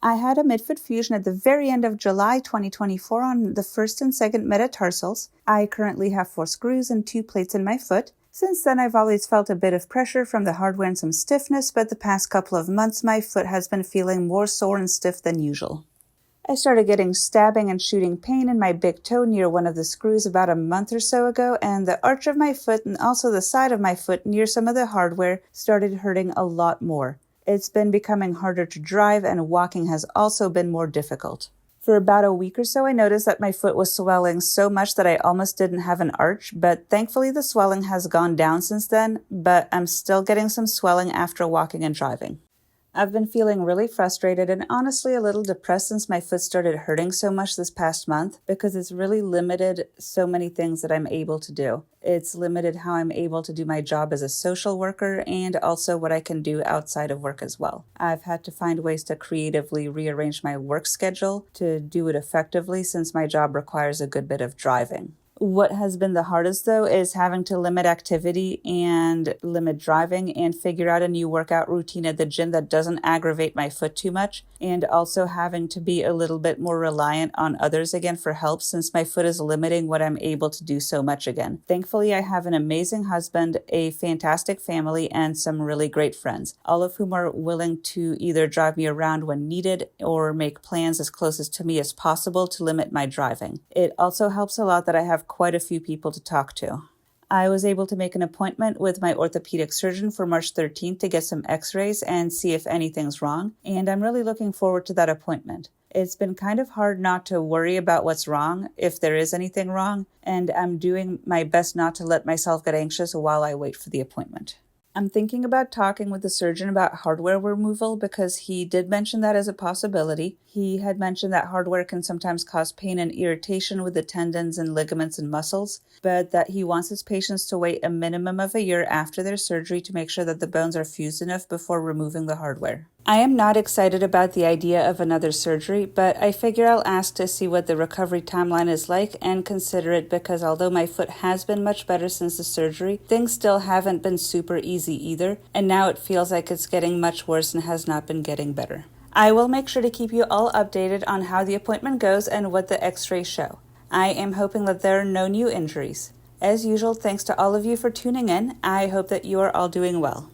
I had a Midfoot Fusion at the very end of July 2024 on the first and second metatarsals. I currently have 4 screws and 2 plates in my foot. Since then, I've always felt a bit of pressure from the hardware and some stiffness, but the past couple of months, my foot has been feeling more sore and stiff than usual. I started getting stabbing and shooting pain in my big toe near one of the screws about a month or so ago, and the arch of my foot and also the side of my foot near some of the hardware started hurting a lot more. It's been becoming harder to drive, and walking has also been more difficult. For about a week or so, I noticed that my foot was swelling so much that I almost didn't have an arch, but thankfully the swelling has gone down since then, but I'm still getting some swelling after walking and driving. I've been feeling really frustrated and honestly a little depressed since my foot started hurting so much this past month because it's really limited so many things that I'm able to do. It's limited how I'm able to do my job as a social worker and also what I can do outside of work as well. I've had to find ways to creatively rearrange my work schedule to do it effectively since my job requires a good bit of driving. What has been the hardest, though, is having to limit activity and limit driving and figure out a new workout routine at the gym that doesn't aggravate my foot too much, and also having to be a little bit more reliant on others again for help since my foot is limiting what I'm able to do so much again. Thankfully, I have an amazing husband, a fantastic family, and some really great friends, all of whom are willing to either drive me around when needed or make plans as closest to me as possible to limit my driving. It also helps a lot that I have quite a few people to talk to. I was able to make an appointment with my orthopedic surgeon for March 13th to get some x-rays and see if anything's wrong, and I'm really looking forward to that appointment. It's been kind of hard not to worry about what's wrong, if there is anything wrong, and I'm doing my best not to let myself get anxious while I wait for the appointment. I'm thinking about talking with the surgeon about hardware removal because he did mention that as a possibility. He had mentioned that hardware can sometimes cause pain and irritation with the tendons and ligaments and muscles, but that he wants his patients to wait a minimum of a year after their surgery to make sure that the bones are fused enough before removing the hardware. I am not excited about the idea of another surgery, but I figure I'll ask to see what the recovery timeline is like and consider it because although my foot has been much better since the surgery, things still haven't been super easy either, and now it feels like it's getting much worse and has not been getting better. I will make sure to keep you all updated on how the appointment goes and what the x-rays show. I am hoping that there are no new injuries. As usual, thanks to all of you for tuning in. I hope that you are all doing well.